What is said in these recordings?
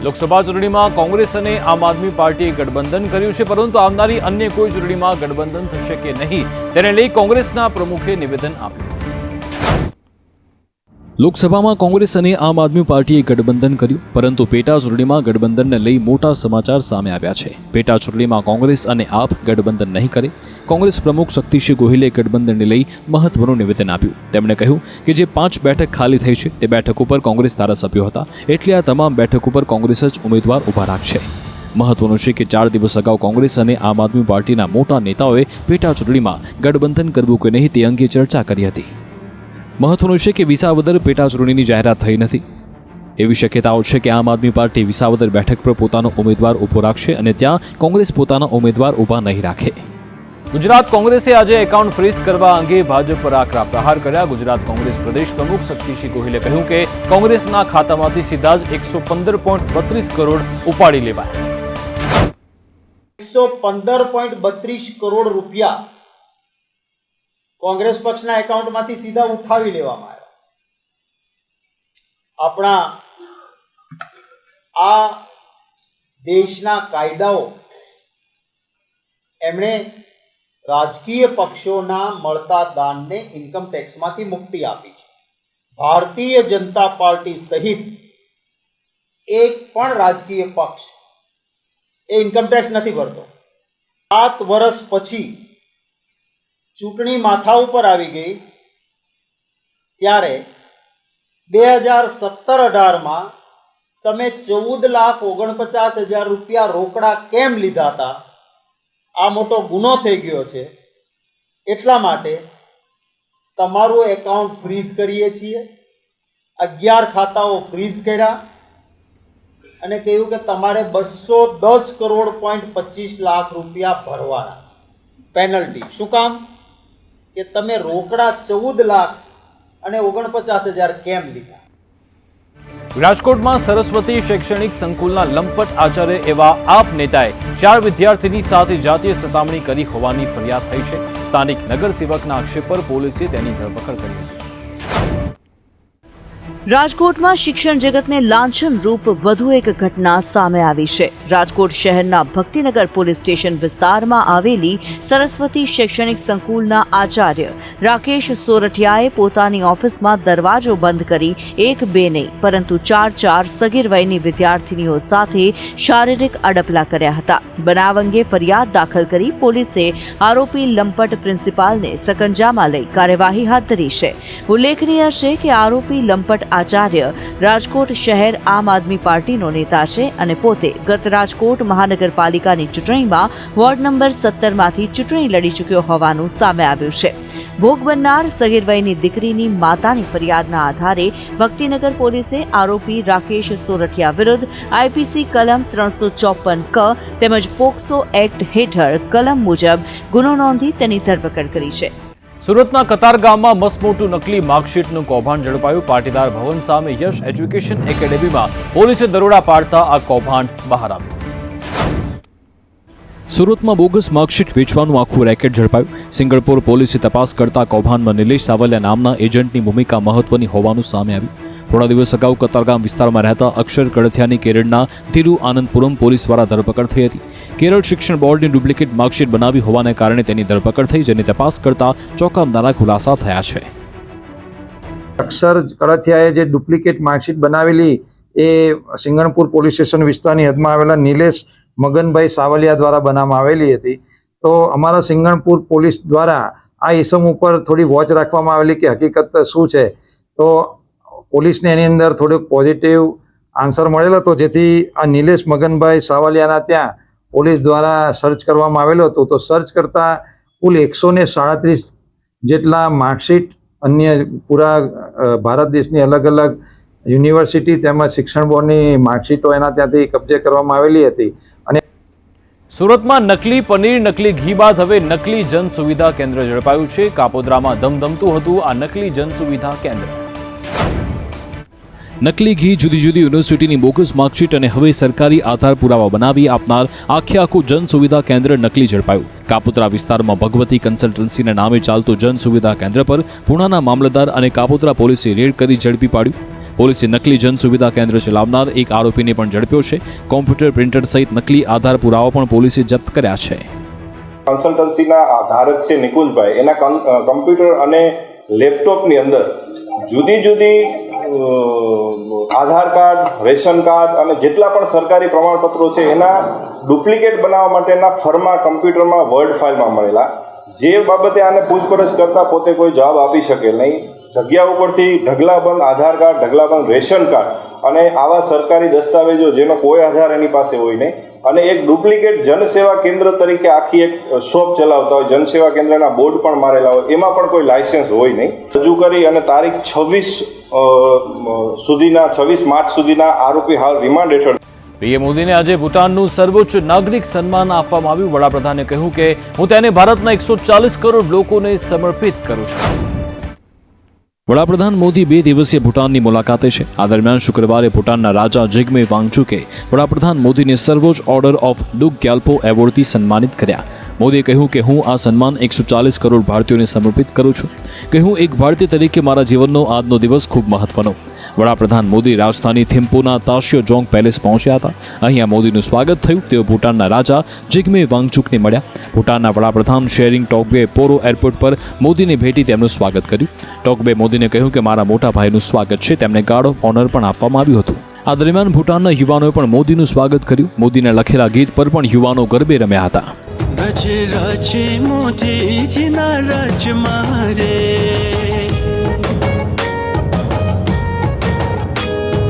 લોકસભા ચૂંટણીમાં કોંગ્રેસ અને આમ આદમી પાર્ટીએ ગઠબંધન કર્યું છે, પરંતુ આવનારી અન્ય કોઈ ચૂંટણીમાં ગઠબંધન થશે કે નહીં તેને લઈ કોંગ્રેસના પ્રમુખે નિવેદન આપ્યું। લોકસભામાં કોંગ્રેસ અને આમ આદમી પાર્ટીએ ગઠબંધન કર્યું, પરંતુ પેટા ચૂંટણીમાં ગઠબંધનને લઈ મોટા સમાચાર સામે આવ્યા છે। પેટા ચૂંટણીમાં કોંગ્રેસ અને આપ ગઠબંધન નહીં કરે। કોંગ્રેસ પ્રમુખ શક્તિસિંહ ગોહિલે ગઠબંધનને લઈ મહત્વનું નિવેદન આપ્યું। તેમણે કહ્યું કે જે 5 બેઠક ખાલી થઈ છે તે બેઠક ઉપર કોંગ્રેસ ધારાસભ્યો હતા, એટલે આ તમામ બેઠક ઉપર કોંગ્રેસ જ ઉમેદવાર ઊભા રાખશે। મહત્વનું છે કે 4 દિવસ અગાઉ કોંગ્રેસ અને આમ આદમી પાર્ટીના મોટા નેતાઓએ પેટા ચૂંટણીમાં ગઠબંધન કરવું કે નહીં તે અંગે ચર્ચા કરી હતી। મહત્વનું છે કે વિસાવદર પેટા ચૂંટણીની જાહેરાત થઈ નથી। એવી શક્યતાઓ છે કે આમ આદમી પાર્ટી વિસાવદર બેઠક પર પોતાનો ઉમેદવાર ઊભો રાખશે અને ત્યાં કોંગ્રેસ પોતાના ઉમેદવાર ઊભા નહીં રાખે। ગુજરાત કોંગ્રેસે આજે એકાઉન્ટ ફ્રીઝ કરવા અંગે ભાજપ પર આકરા પ્રહાર કર્યા। ગુજરાત કોંગ્રેસ પ્રદેશ પ્રમુખ શક્તિસિંહ ગોહિલે કહ્યું કે કોંગ્રેસના ખાતામાંથી સીધા જ 115.32 કરોડ ઉપાડી લેવાયા। 115.32 કરોડ રૂપિયા કોંગ્રેસ પક્ષના એકાઉન્ટમાંથી સીધા ઉઠાવી લેવામાં આવ્યા। આપણા આ દેશના કાયદાઓ એમણે રાજકીય પક્ષોના મળતા દાનને ઇન્કમ ટેક્સમાંથી મુક્તિ આપી છે। ભારતીય જનતા પાર્ટી સહિત એક પણ રાજકીય પક્ષ એ ઇન્કમ ટેક્સ નથી ભરતો। 7 વર્ષ પછી ચૂંટણી માથા ઉપર આવી ગઈ ત્યારે 2017-18માં તમે 14,49,000 રૂપિયા રોકડા કેમ લીધા હતા? આ મોટો ગુનો થઈ ગયો છે। એટલા માટે તમારું એકાઉન્ટ ફ્રીઝ કરીએ છીએ। 11 ખાતાઓ ફ્રીઝ કર્યા અને કહ્યું કે તમારે 210 કરોડ 25 લાખ રૂપિયા ભરવાના છે પેનલ્ટી। શું કામ? કે તમે રોકડા 14,49,000 કેમ લીધા? રાજકોટમાં સરસ્વતી શૈક્ષણિક સંકુલના લંપટ આચાર્ય એવા આપ નેતાએ 4 વિદ્યાર્થીની સાથે જાતીય સતામણી કરી હોવાની ફરિયાદ થઈ છે। સ્થાનિક નગરસેવકના આક્ષેપ પર પોલીસે તેની ધરપકડ કરી હતી। રાજકોટમાં શિક્ષણ જગતને લાંછન રૂપ વધુ એક ઘટના સામે આવી છે। રાજકોટ શહેરના ભક્તિનગર પોલીસ સ્ટેશન વિસ્તારમાં આવેલી સરસ્વતી શૈક્ષણિક સંકુલના આચાર્ય રાકેશ સોરઠિયાએ પોતાની ઓફિસમાં દરવાજો બંધ કરી 1-2 નહીં પરંતુ 4 સગીર વયની વિદ્યાર્થીનીઓ સાથે શારીરિક અડપલા કર્યા હતા। બનાવ અંગે ફરિયાદ દાખલ કરી પોલીસે આરોપી લંપટ પ્રિન્સિપાલને સકંજામાં લઈ કાર્યવાહી હાથ ધરી છે। ઉલ્લેખનીય છે કે આરોપી લંપટ આચાર્ય રાજકોટ શહેર આમ આદમી પાર્ટીનો નેતા છે અને પોતે ગત રાજકોટ મહાનગરપાલિકાની ચૂંટણીમાં વોર્ડ નંબર 17માંથી ચૂંટણી લડી ચૂક્યો હોવાનું સામે આવ્યું છે। ભોગ બનનાર સગીર વયની દીકરીની માતાની ફરિયાદના આધારે ભક્તિનગર પોલીસે આરોપી રાકેશ સોરઠિયા વિરુદ્ધ આઈપીસી કલમ 354 ક તેમજ પોક્સો એક્ટ હેઠળ કલમ મુજબ ગુનો નોંધી તેની ધરપકડ કરી છે। સુરતના કતારગામમાં મસમોટું નકલી માર્કશીટનું કૌભાંડ ઝડપાયું। પાટીદાર ભવન સામે યશ એજ્યુકેશન એકેડેમીમાં પોલીસે દરોડા પાડતા આ કૌભાંડ બહાર આવ્યું। સુરતમાં બોગસ માર્કશીટ વેચવાનું આખું રેકેટ ઝડપાયું। સિંગણપુર પોલીસે તપાસ કરતા કૌભાંડમાં નિલેશ સાવલિયા નામના એજન્ટની ભૂમિકા મહત્વની હોવાનું સામે આવ્યું। થોડા દિવસ અગાઉ કતારગામ વિસ્તારમાં રહેતા અક્ષર કડથિયાની કેરળના તિરુઆનંદપુરમ પોલીસ દ્વારા ધરપકડ થઈ હતી। કેરળ શિક્ષણ બોર્ડની ડુપ્લિકેટ માર્કશીટ બનાવી હોવાને કારણે તેની ધરપકડ થઈ, જેની તપાસ કરતા ચોંકાવનારા ખુલાસા થયા છે। અક્ષર કડથિયાએ જે ડુપ્લિકેટ માર્કશીટ બનાવેલી એ સિંગણપુર પોલીસ સ્ટેશન વિસ્તારની હદમાં આવેલા નિલેશ મગનભાઈ સાવલિયા દ્વારા બનાવવામાં આવેલી હતી। તો અમારા સિંગણપુર પોલીસ દ્વારા આ ઇસમ ઉપર થોડી વોચ રાખવામાં આવેલી કે હકીકત શું છે। તો પોલીસને એની અંદર થોડોક પોઝિટિવ આન્સર મળેલો હતો, જેથી આ નિલેશ મગનભાઈ સાવલિયાના ત્યાં પોલીસ દ્વારા સર્ચ કરવામાં આવેલો હતો। તો સર્ચ કરતાં કુલ 137 જેટલા માર્કશીટ અન્ય પૂરા ભારત દેશની અલગ અલગ યુનિવર્સિટી તેમજ શિક્ષણ બોર્ડની માર્કશીટો એના ત્યાંથી કબજે કરવામાં આવેલી હતી। અને સુરતમાં નકલી પનીર નકલી ઘી બાદ હવે નકલી જન સુવિધા કેન્દ્ર ઝડપાયું છે। કાપોદ્રામાં ધમધમતું હતું આ નકલી જન સુવિધા કેન્દ્ર। નકલી ઘી, જુદી જુદી યુનિવર્સિટીની બોગસ માર્કશીટ અને હવે સરકારી આધાર પુરાવા બનાવી આપનાર આખું જન સુવિધા કેન્દ્ર નકલી ઝડપાયું। કાપોદ્રા વિસ્તારમાં ભગવતી કન્સલ્ટન્સીના નામે ચાલતું જન સુવિધા કેન્દ્ર પર પુણાના મામલતદાર અને કાપોદ્રા પોલીસે રેડ કરી ઝડપી પાડ્યું। પોલીસે નકલી જન સુવિધા કેન્દ્ર ચલાવનાર એક આરોપીને પણ ઝડપ્યો છે. કોમ્પ્યુટર, પ્રિન્ટર સહિત નકલી આધાર પુરાવા પણ પોલીસે જપ્ત કર્યા છે. કન્સલ્ટન્સીના ધારક છે નિકુંજભાઈ, એના કમ્પ્યુટર અને લેપટોપની અંદર જુદી જુદી આધાર કાર્ડ, રેશન કાર્ડ અને જેટલા પણ સરકારી પ્રમાણપત્રો છે એના ડુપ્લિકેટ બનાવવા માટેના ફર્મા કમ્પ્યુટરમાં વર્ડ ફાઇલમાં મળેલા. જે બાબતે આને પૂછપરછ કરતા પોતે કોઈ જવાબ આપી શકે નહીં. જગ્યા ઉપરથી ઢગલાબંધ આધાર કાર્ડ, ઢગલાબંધ રેશન કાર્ડ અને આવા સરકારી દસ્તાવેજો જેનો કોઈ આધાર એની પાસે હોય નહીં અને એક ડુપ્લિકેટ જનસેવા કેન્દ્ર તરીકે આખી એક શોપ ચલાવતા હોય, જનસેવા કેન્દ્રના બોર્ડ પણ મારેલા હોય, એમાં પણ કોઈ લાયસન્સ હોય નહીં. રજૂ કરી અને તારીખ 26 માર્ચ સુધીના આરોપી હાલ રિમાન્ડ હેઠળ. પીએમ મોદીને આજે ભૂટાનનું સર્વોચ્ચ નાગરિક સન્માન આપવામાં આવ્યું. વડાપ્રધાને કહ્યું કે હું તેને ભારતના 140 કરોડ લોકોને સમર્પિત કરું છું. વડાપ્રધાન મોદી 2 દિવસીય ભૂટાનની મુલાકાતે છે. આ દરમિયાન શુક્રવારે ભૂટાનના રાજા જિગ્મે વાંગચુકે વડાપ્રધાન મોદીને સર્વોચ્ચ ઓર્ડર ઓફ ડુક ગ્યાલ્પો એવોર્ડથી સન્માનિત કર્યા. મોદીએ કહ્યું કે હું આ સન્માન 140 કરોડ ભારતીયોને સમર્પિત કરું છું. કહ્યું, એક ભારતીય તરીકે મારા જીવનનો આજનો દિવસ ખૂબ મહત્વનો. વડાપ્રધાન મોદી રાજધાની થિમ્પુના તાશ્યોજોંગ પેલેસ પહોંચ્યા હતા. અહીંયા મોદીનું સ્વાગત થયું. તેઓ ભૂટાનના રાજા જિગ્મે વાંગચુકને મળ્યા. ભૂટાનના વડાપ્રધાન શેરિંગ ટોકબે પોરો એરપોર્ટ પર મોદીને ભેટી તેમનું સ્વાગત કર્યું. ટોકબે મોદીને કહ્યું કે મારા મોટા ભાઈનું સ્વાગત છે. તેમને ગાર્ડ ઓફ ઓનર પણ આપવામાં આવ્યું હતું. આ દરમિયાન ભૂટાનના યુવાનોએ પણ મોદીનું સ્વાગત કર્યું. મોદીના લખેલા ગીત પર પણ યુવાનો ગરબે રમ્યા હતા. રચે રચે મોદીજીના રાજમારે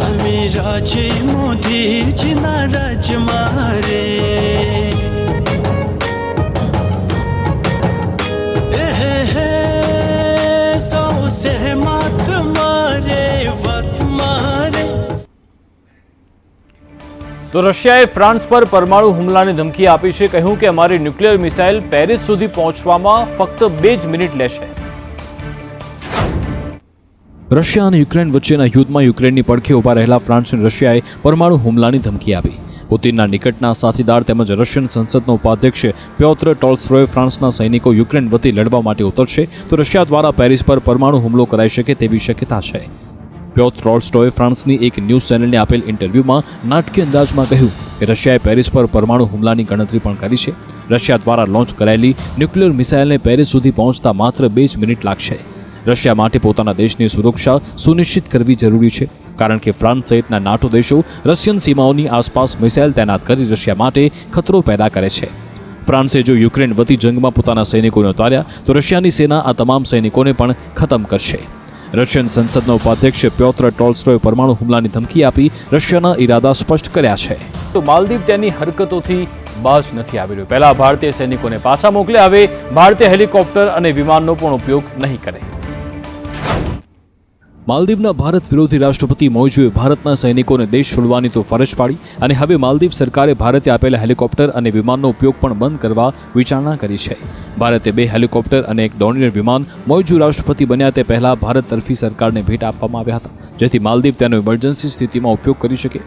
અમે રાજે મોદીજીના રાજમારે સૌસે માત મારે વત મારે. તો રશિયાએ ફ્રાન્સ પર પરમાણુ હુમલાની ધમકી આપી છે. કહ્યું કે અમારી ન્યુક્લિયર મિસાઇલ પેરિસ સુધી પહોંચવામાં ફક્ત 2 જ મિનિટ લેશે. રશિયા અને યુક્રેન વચ્ચેના યુદ્ધમાં યુક્રેનની પડખે ઊભા રહેલા ફ્રાન્સ અને રશિયાએ પરમાણુ હુમલાની ધમકી આપી. પુતિનના નિકટના સાથીદાર તેમજ રશિયન સંસદનો ઉપાધ્યક્ષ પ્યોત્ર ટોલ્સ્ટોય ફ્રાન્સના સૈનિકો યુક્રેન વતી લડવા માટે ઉતરશે તો રશિયા દ્વારા પેરિસ પર પરમાણુ હુમલો કરાઈ શકે તેવી શક્યતા છે. પ્યોત્ર ટોલ્સ્ટોય ફ્રાન્સની એક ન્યૂઝ ચેનલને આપેલ ઇન્ટરવ્યૂમાં નાટકીય અંદાજમાં કહ્યું કે રશિયાએ પેરિસ પર પરમાણુ હુમલાની ગણતરી પણ કરી છે. રશિયા દ્વારા લોન્ચ કરાયેલી ન્યુક્લિયર મિસાઇલને પેરિસ સુધી પહોંચતા માત્ર 2 જ મિનિટ લાગશે. રશિયા માટે પોતાના દેશની સુરક્ષા સુનિશ્ચિત કરવી જરૂરી છે, કારણ કે ફ્રાન્સ સહિતના નાટો દેશો રશિયન સીમાઓની આસપાસ મિસાઇલ તૈનાત કરી રશિયા માટે ખતરો પેદા કરે છે. ફ્રાન્સે જો યુક્રેન વતી જંગમાં પોતાના સૈનિકોને ઉતાર્યા તો રશિયાની સેના આ તમામ સૈનિકોને પણ ખતમ કરશે. રશિયન સંસદના ઉપાધ્યક્ષ પ્યોત્ર ટોલ્સ્ટોય પરમાણુ હુમલાની ધમકી આપી રશિયાના ઈરાદા સ્પષ્ટ કર્યા છે. તો માલદીવ તેની હરકતોથી બાજ નથી આવી રહ્યો. પહેલા ભારતીય સૈનિકોને પાછા મોકલે, હવે ભારતીય હેલિકોપ્ટર અને વિમાનનો પણ ઉપયોગ નહીં કરે. માલદીવના ભારત વિરોધી રાષ્ટ્રપતિ મોઇઝુએ ભારતના સૈનિકોને દેશ છોડવાની તો ફરજ પાડી અને હવે માલદીવ સરકારે ભારતે આપેલા હેલિકોપ્ટર અને વિમાનનો ઉપયોગ પણ બંધ કરવા વિચારણા કરી છે. ભારતે 2 હેલિકોપ્ટર અને 1 ડોર્નિયર વિમાન મોઇઝુ રાષ્ટ્રપતિ બન્યા તે પહેલા ભારત તરફી સરકારને ભેટ આપવામાં આવ્યા હતા, જેથી માલદીવ તેનો ઇમરજન્સી સ્થિતિમાં ઉપયોગ કરી શકે.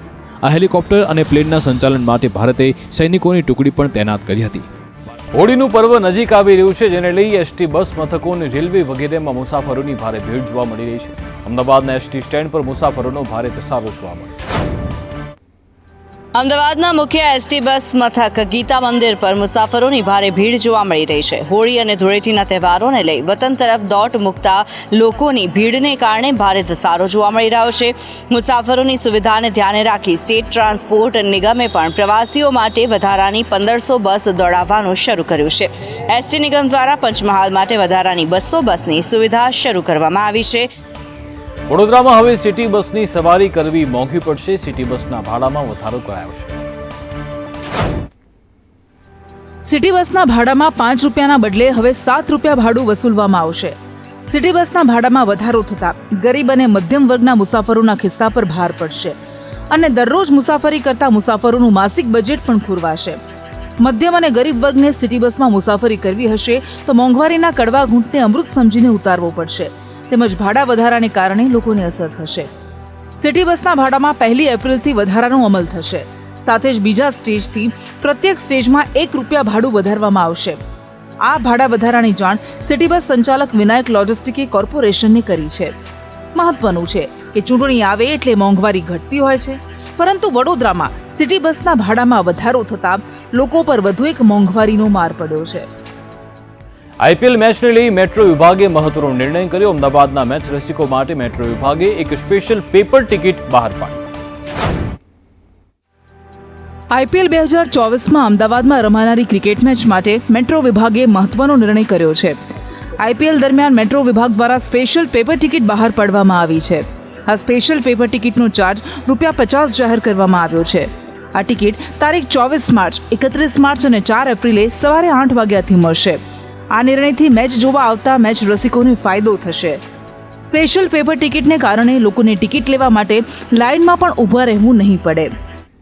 આ હેલિકોપ્ટર અને પ્લેનના સંચાલન માટે ભારતે સૈનિકોની ટુકડી પણ તૈનાત કરી હતી. હોળીનું પર્વ નજીક આવી રહ્યું છે, જેને લઈ એસટી બસ મથકો અને રેલવે વગેરેમાં મુસાફરોની ભારે ભીડ જોવા મળી રહી છે. અમદાવાદના એસટી સ્ટેન્ડ પર મુસાફરોનો ભારે ધસારો જોવા મળ્યો. અમદાવાદના મુખ્ય એસટી બસ મથક ગીતા મંદિર પર મુસાફરોની ભારે ભીડ જોવા મળી રહી છે. હોળી અને ધૂળેટીના તહેવારોને લઈ વતન તરફ દોટ મૂકતા લોકોની ભીડને કારણે ભારે ધસારો જોવા મળી રહ્યો છે. મુસાફરોની સુવિધાને ધ્યાને રાખી સ્ટેટ ટ્રાન્સપોર્ટ નિગમે પણ પ્રવાસીઓ માટે વધારાની 1500 બસ દોડાવવાનું શરૂ કર્યું છે. એસટી નિગમ દ્વારા પંચમહાલ માટે વધારાની 200 બસની સુવિધા શરૂ કરવામાં આવી છે. વડોદરામાં હવે સિટી બસની સવારી કરવી મોંઘી પડશે. સિટી બસના ભાડામાં વધારો કરાયો છે. સિટી બસના ભાડામાં 5 રૂપિયાના બદલે હવે 7 રૂપિયા ભાડું વસૂલવામાં આવશે. સિટી બસના ભાડામાં વધારો થતાં ગરીબ અને મધ્યમ વર્ગના મુસાફરોના ખિસ્સા પર ભાર પડશે અને દરરોજ મુસાફરી કરતા મુસાફરોનું માસિક બજેટ પણ ખુરવાશે. મધ્યમ અને ગરીબ વર્ગને સિટી બસમાં મુસાફરી કરવી હશે તો મોંઘવારીના કડવા ઘૂંટને અમૃત સમજીને ઉતારવો પડશે. તેમજ ભાડા વધારાને કારણે લોકોને અસર થશે. સિટી બસના ભાડામાં 1 એપ્રિલથી વધારાનો અમલ થશે. સાથે જ બીજા સ્ટેજથી પ્રત્યેક સ્ટેજમાં 1 રૂપિયા ભાડું વધારવામાં આવશે. આ ભાડા વધારાની જાણ સિટી બસ સંચાલક વિનાયક લોજિસ્ટિકે કોર્પોરેશનને કરી છે. મહત્વનું છે કે ચૂંટણી આવે એટલે મોંઘવારી ઘટતી હોય છે, પરંતુ વડોદરામાં સિટી બસના ભાડામાં વધારો થતાં લોકો પર વધુ એક મોંઘવારીનો માર પડ્યો છે. આઈપીએલ મેચને લઈ મેટ્રો વિભાગે મહત્વનો નિર્ણય કર્યો. અમદાવાદના મેચ રસિકો માટે મેટ્રો વિભાગે એક સ્પેશિયલ પેપર ટિકિટ બહાર પાડી. આઈપીએલ 2024માં અમદાવાદમાં રમાનારી ક્રિકેટ મેચ માટે મેટ્રો વિભાગે મહત્વનો નિર્ણય કર્યો છે. આઈપીએલ દરમિયાન મેટ્રો વિભાગ દ્વારા સ્પેશિયલ પેપર ટિકિટ બહાર પાડવામાં આવી છે. આ સ્પેશિયલ પેપર ટિકિટનો ચાર્જ ₹50 જાહેર કરવામાં આવ્યો છે. આ ટિકિટ તારીખ 24 માર્ચ, 31 માર્ચ અને 4 એપ્રિલે સવારે 8 વાગ્યાથી મળશે. આ નિર્ણયથી મેચ જોવા આવતા મેચ રસિકોને ફાયદો થશે. સ્પેશિયલ પેપર ટિકિટને કારણે લોકોને ટિકિટ લેવા માટે લાઇનમાં પણ ઊભા રહેવું નહીં પડે.